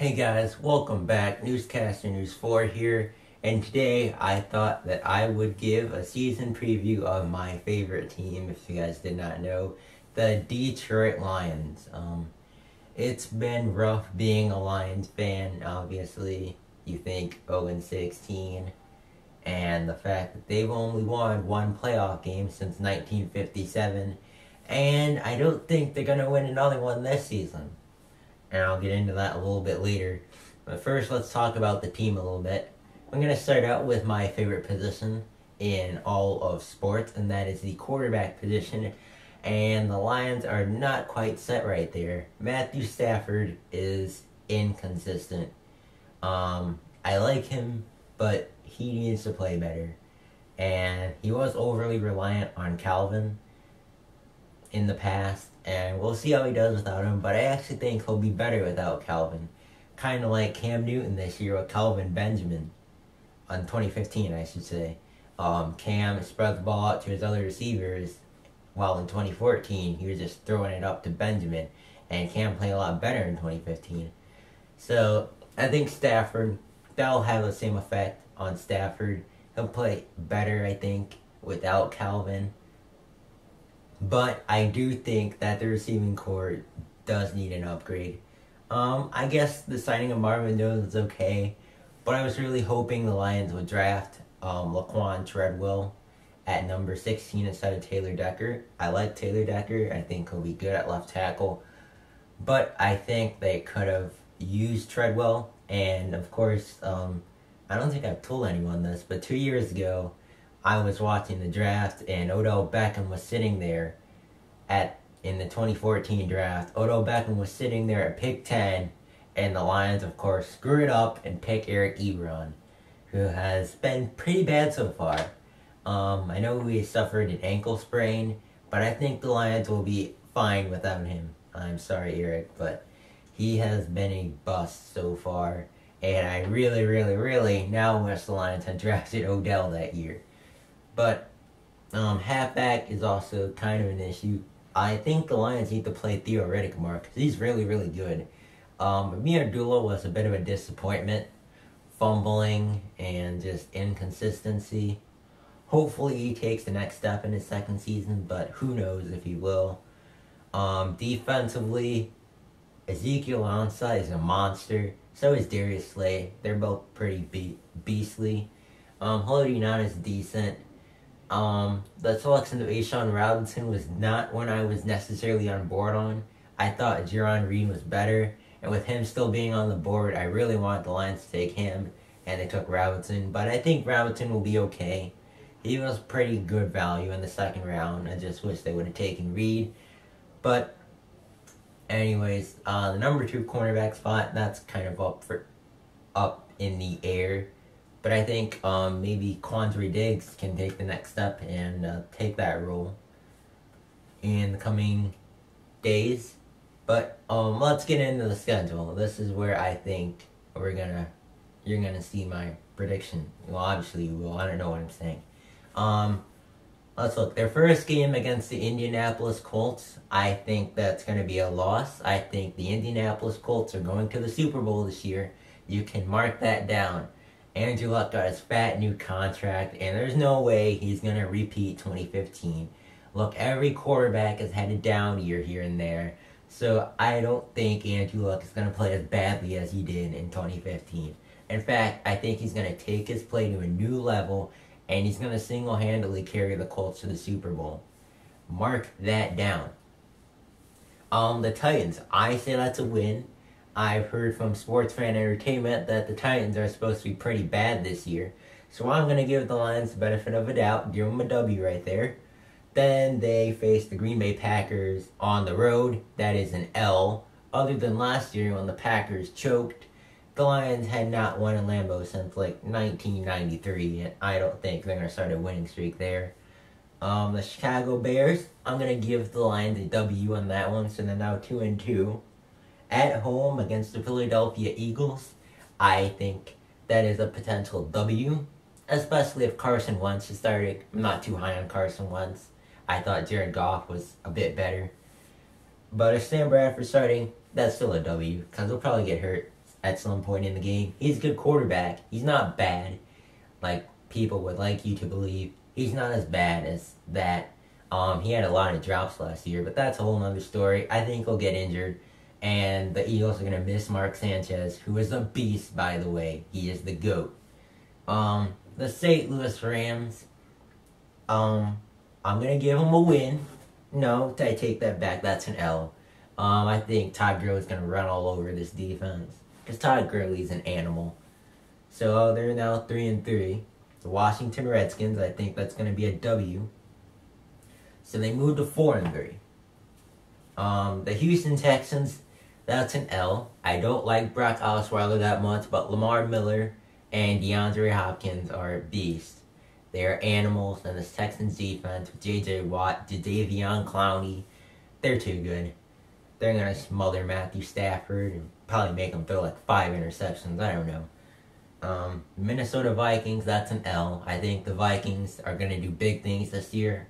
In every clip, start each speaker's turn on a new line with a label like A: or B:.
A: Hey guys, welcome back. Newscaster News 4 here, and today I thought that I would give a season preview of my favorite team, if you guys did not know, the Detroit Lions. It's been rough being a Lions fan, obviously. You think 0-16, and the fact that they've only won one playoff game since 1957, and I don't think they're going to win another one this season. And I'll get into that a little bit later. But first, let's talk about the team a little bit. I'm going to start out with my favorite position in all of sports, and that is the quarterback position. And the Lions are not quite set right there. Matthew Stafford is inconsistent. I like him, but he needs to play better. And he was overly reliant on Calvin in the past, and we'll see how he does without him, but I actually think he'll be better without Calvin. Kind of like Cam Newton this year with Calvin Benjamin. On 2015, I should say. Cam spread the ball out to his other receivers, while in 2014, he was just throwing it up to Benjamin, and Cam played a lot better in 2015. So, I think Stafford, that'll have the same effect on Stafford. He'll play better, I think, without Calvin. But I do think that the receiving core does need an upgrade. I guess the signing of Marvin Jones is okay, but I was really hoping the Lions would draft Laquan Treadwell at number 16 instead of Taylor Decker. I like Taylor Decker. I think he'll be good at left tackle. But I think they could have used Treadwell. And, of course, I don't think I've told anyone this, but 2 years ago, I was watching the draft, and Odell Beckham was sitting there in the 2014 draft. Odell Beckham was sitting there at pick 10, and the Lions, of course, screw it up and pick Eric Ebron, who has been pretty bad so far. I know he suffered an ankle sprain, but I think the Lions will be fine without him. I'm sorry, Eric, but he has been a bust so far, and I really, really, really now wish the Lions had drafted Odell that year. But halfback is also kind of an issue. I think the Lions need to play Theo Riddick more because he's really, really good. Amir Abdullah was a bit of a disappointment. Fumbling and just inconsistency. Hopefully he takes the next step in his second season, but who knows if he will. Defensively, Ezekiel Ansah is a monster. So is Darius Slay. They're both pretty beastly. Haloti Ngata is decent. The selection of A'Shawn Robinson was not one I was necessarily on board on. I thought Jarran Reed was better, and with him still being on the board, I really wanted the Lions to take him, and they took Robinson. But I think Robinson will be okay. He was pretty good value in the second round. I just wish they would have taken Reed. But anyways, the number 2 cornerback spot, that's kind of up in the air. But I think maybe Quandre Diggs can take the next step and take that role in the coming days. But let's get into the schedule. This is where I think you're gonna see my prediction. Well, obviously you will. I don't know what I'm saying. Let's look. Their first game against the Indianapolis Colts, I think that's going to be a loss. I think the Indianapolis Colts are going to the Super Bowl this year. You can mark that down. Andrew Luck got his fat new contract, and there's no way he's going to repeat 2015. Look, every quarterback has had a down year here and there, so I don't think Andrew Luck is going to play as badly as he did in 2015. In fact, I think he's going to take his play to a new level, and he's going to single-handedly carry the Colts to the Super Bowl. Mark that down. The Titans, I say that's a win. I've heard from Sports Fan Entertainment that the Titans are supposed to be pretty bad this year. So I'm going to give the Lions the benefit of a doubt, give them a W right there. Then they face the Green Bay Packers on the road. That is an L. Other than last year when the Packers choked, the Lions had not won in Lambeau since like 1993, and I don't think they're going to start a winning streak there. The Chicago Bears, I'm going to give the Lions a W on that one, so they're now 2-2. At home against the Philadelphia Eagles, I think that is a potential W, especially if Carson Wentz is starting. I'm not too high on Carson Wentz. I thought Jared Goff was a bit better. But if Sam Bradford's starting, that's still a W, because he'll probably get hurt at some point in the game. He's a good quarterback. He's not bad, like people would like you to believe. He's not as bad as that. He had a lot of drops last year, but that's a whole nother story. I think he'll get injured, and the Eagles are going to miss Mark Sanchez, who is a beast, by the way. He is the GOAT. The St. Louis Rams, I'm going to give them a win. No, I take that back. That's an L. I think Todd Gurley's going to run all over this defense, because Todd Gurley's an animal. So they're now 3-3. The Washington Redskins, I think that's going to be a W. So they moved to 4-3. The Houston Texans, that's an L. I don't like Brock Osweiler that much, but Lamar Miller and DeAndre Hopkins are beasts. They are animals, and this Texans defense with J.J. Watt, Jadeveon Clowney, they're too good. They're going to smother Matthew Stafford and probably make him throw like 5 interceptions. I don't know. Minnesota Vikings, that's an L. I think the Vikings are going to do big things this year.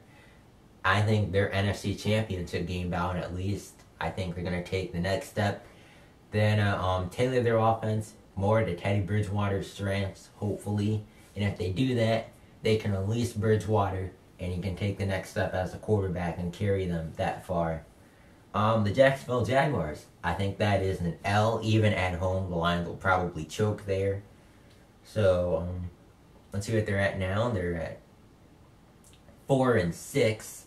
A: I think they're NFC Championship game bound at least. I think they're going to take the next step. Then tailor their offense more to Teddy Bridgewater's strengths, hopefully. And if they do that, they can release Bridgewater, and he can take the next step as a quarterback and carry them that far. The Jacksonville Jaguars, I think that is an L. Even at home, the Lions will probably choke there. So, let's see what they're at now. They're at 4-6.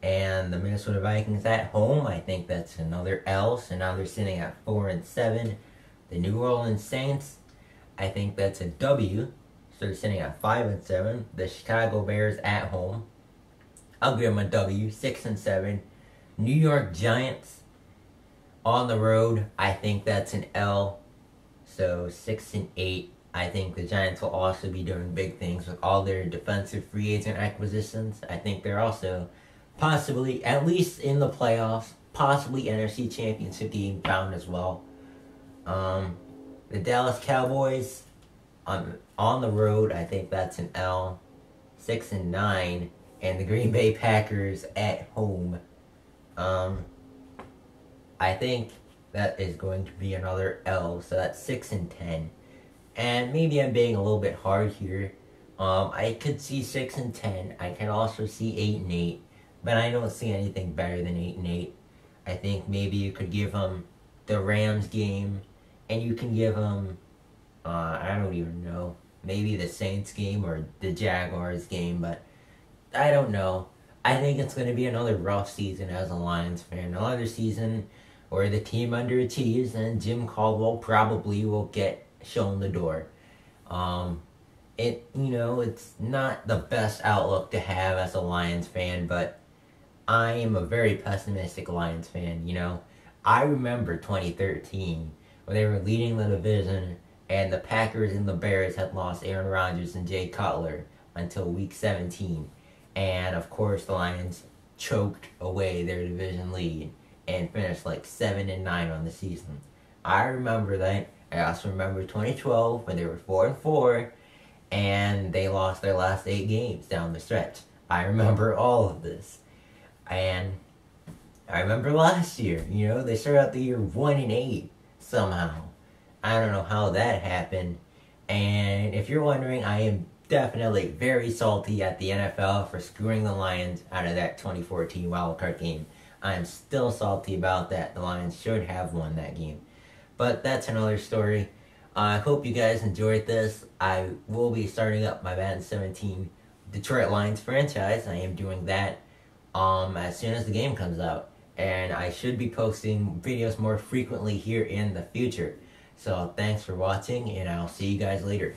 A: And the Minnesota Vikings at home, I think that's another L. So now they're sitting at 4-7. The New Orleans Saints, I think that's a W. So they're sitting at 5-7. The Chicago Bears at home, I'll give them a W, 6-7. New York Giants on the road, I think that's an L. So 6-8. I think the Giants will also be doing big things with all their defensive free agent acquisitions. I think they're also possibly, at least in the playoffs, possibly NFC Championship game bound as well. The Dallas Cowboys on the road, I think that's an L, 6-9, and the Green Bay Packers at home. I think that is going to be another L, so that's 6-10. And maybe I'm being a little bit hard here. I could see 6-10. I can also see 8-8. But I don't see anything better than 8-8. I think maybe you could give them the Rams game, and you can give them, I don't even know, maybe the Saints game or the Jaguars game, but I don't know. I think it's going to be another rough season as a Lions fan. Another season where the team underachieves, and Jim Caldwell probably will get shown the door. It's not the best outlook to have as a Lions fan, but I am a very pessimistic Lions fan, I remember 2013 when they were leading the division and the Packers and the Bears had lost Aaron Rodgers and Jay Cutler until week 17. And of course the Lions choked away their division lead and finished like 7-9 on the season. I remember that. I also remember 2012 when they were 4-4 and they lost their last 8 games down the stretch. I remember all of this. And I remember last year, they started out the year 1-8 somehow. I don't know how that happened. And if you're wondering, I am definitely very salty at the NFL for screwing the Lions out of that 2014 wildcard game. I am still salty about that. The Lions should have won that game. But that's another story. I hope you guys enjoyed this. I will be starting up my Madden 17 Detroit Lions franchise. I am doing that as soon as the game comes out. And I should be posting videos more frequently here in the future. So thanks for watching, and I'll see you guys later.